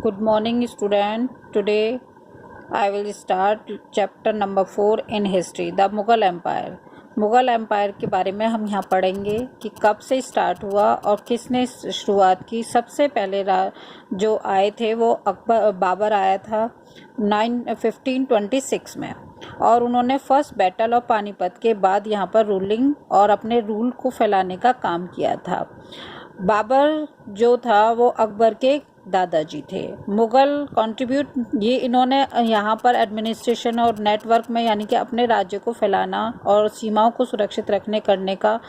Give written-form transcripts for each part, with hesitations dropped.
Good morning, student. Today I will start chapter number 4 in history, the Mughal Empire. Mughal empire के बारे में हम यहाँ पढ़ेंगे कि कब से स्टार्ट हुआ और किसने शुरुआत की। सबसे पहले जो आए थे वो बाबर आया था 1526 में, और उन्होंने फर्स्ट बैटल ऑफ पानीपत के बाद यहाँ पर रूलिंग और अपने रूल को फैलाने का काम किया था। बाबर जो था वो अकबर के दादाजी थे। मुग़ल कंट्रीब्यूट ये इन्होंने यहाँ पर एडमिनिस्ट्रेशन और नेटवर्क में यानी कि अपने राज्य को फैलाना और सीमाओं को सुरक्षित रखने करने का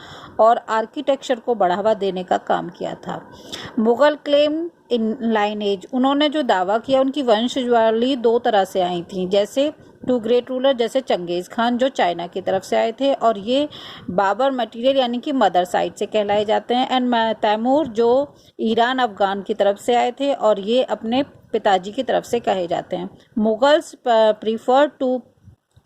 और आर्किटेक्चर को बढ़ावा देने का काम किया था। मुग़ल क्लेम इन लाइनेज, उन्होंने जो दावा किया उनकी वंशावली दो तरह से आई थी, जैसे टू ग्रेट रूलर जैसे चंगेज़ खान जो चाइना की तरफ से आए थे और ये बाबर मटीरियल यानी कि मदर साइड से कहलाए जाते हैं, एंड तैमूर जो ईरान अफगान की तरफ से आए थे और ये अपने पिताजी की तरफ से कहे जाते हैं। Mughals prefer to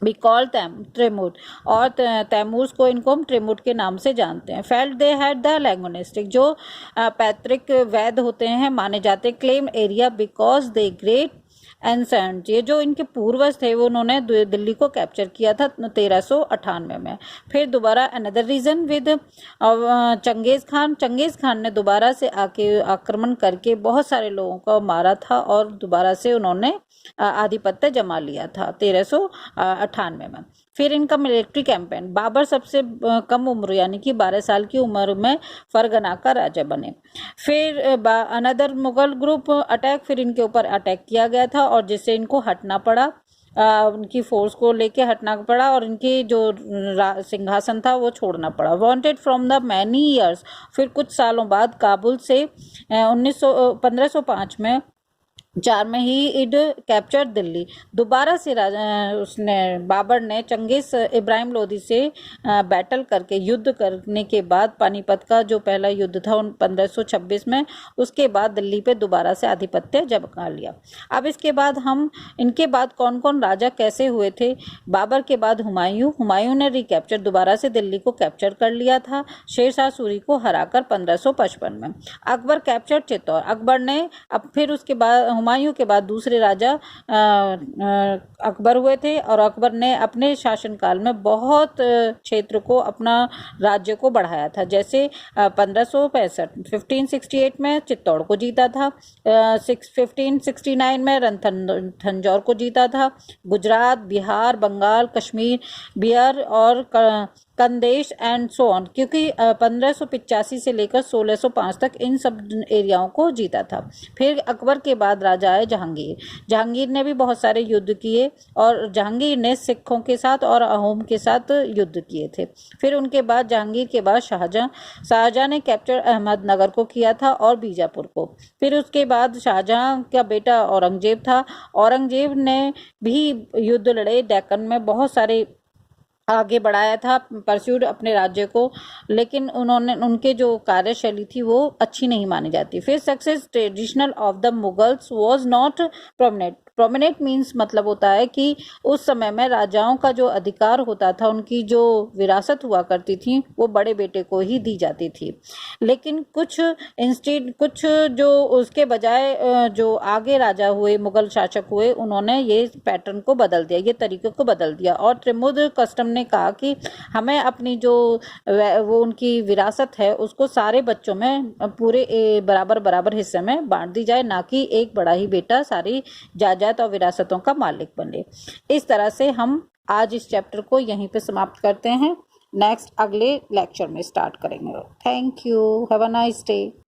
be call ट्रेमुट, और तैमूर्स को इनको हम ट्रेमुट के नाम से जानते हैं। फेल्ट दे हैड द लैंगोनिस्टिक जो पैतृक वैद होते हैं माने जाते हैं। Claim area because they great ancient, ये जो इनके पूर्वज थे वो उन्होंने दिल्ली को कैप्चर किया था 1398 में। फिर दोबारा another region with Genghis Khan ने दोबारा से आके आक्रमण करके बहुत सारे लोगों को मारा था और दोबारा से उन्होंने आधिपत्य जमा लिया था 1398 में। फिर इनका मिलिट्री कैंपेन, बाबर सबसे कम उम्र यानी कि 12 साल की उम्र में फरगना का राजा बने। फिर अनदर मुगल ग्रुप अटैक, फिर इनके ऊपर अटैक किया गया था और जिससे इनको हटना पड़ा, उनकी फोर्स को लेके हटना पड़ा और इनकी जो सिंहासन था वो छोड़ना पड़ा। Wanted from the many years, फिर कुछ सालों बाद काबुल से 1505 में 4 में ही इड कैप्चर दिल्ली। दोबारा से बाबर ने चंगेज़ इब्राहिम लोदी से बैटल करके युद्ध करने के बाद पानीपत का जो पहला युद्ध था 1526 में, उसके बाद दिल्ली पे दोबारा से आधिपत्य जमा लिया। अब इसके बाद इनके बाद कौन कौन राजा कैसे हुए थे। बाबर के बाद हुमायूं ने रिकैप्चर दोबारा से दिल्ली को कैप्चर कर लिया था शेरशाह सूरी को हराकर 1555 में। अकबर कैप्चर चित्तौड़, अकबर ने अब फिर उसके बाद हुमायूं के बाद दूसरे राजा अकबर हुए थे और अकबर ने अपने शासनकाल में बहुत क्षेत्र को अपना राज्य को बढ़ाया था, जैसे 1568 में चित्तौड़ को जीता था, 1569 में रणथंजौर को जीता था, गुजरात, बिहार, बंगाल, कश्मीर, बिहार और कंदेश एंड सो ऑन, क्योंकि 1585 से लेकर 1605 तक इन सब एरियाओं को जीता था। फिर अकबर के बाद राजा आए जहांगीर ने भी बहुत सारे युद्ध किए और जहांगीर ने सिखों के साथ और अहोम के साथ युद्ध किए थे। फिर उनके बाद जहांगीर के बाद शाहजहां ने कैप्चर अहमदनगर को किया था और बीजापुर को। फिर उसके बाद शाहजहां का बेटा औरंगजेब था, औरंगजेब ने भी युद्ध लड़े, डेक्कन में बहुत सारे आगे बढ़ाया था परस्यूड अपने राज्य को, लेकिन उनके जो कार्यशैली थी वो अच्छी नहीं मानी जाती। फिर success traditional of the Mughals was not prominent means मतलब होता है कि उस समय में राजाओं का जो अधिकार होता था, उनकी जो विरासत हुआ करती थी वो बड़े बेटे को ही दी जाती थी। लेकिन कुछ जो उसके बजाय जो आगे राजा हुए, मुगल शासक हुए, उन्होंने ये पैटर्न को बदल दिया, ये तरीके को बदल दिया और त्रिमुद्र कस्टम ने कहा कि हमें अपनी जो वो उनकी विरासत है उसको सारे बच्चों में पूरे बराबर हिस्से में बांट दी जाए, ना कि एक बड़ा ही बेटा सारी जायदाद और विरासतों का मालिक बने। इस तरह से हम आज इस चैप्टर को यहीं पे समाप्त करते हैं। नेक्स्ट अगले लेक्चर में स्टार्ट करेंगे। Thank you, have a nice day.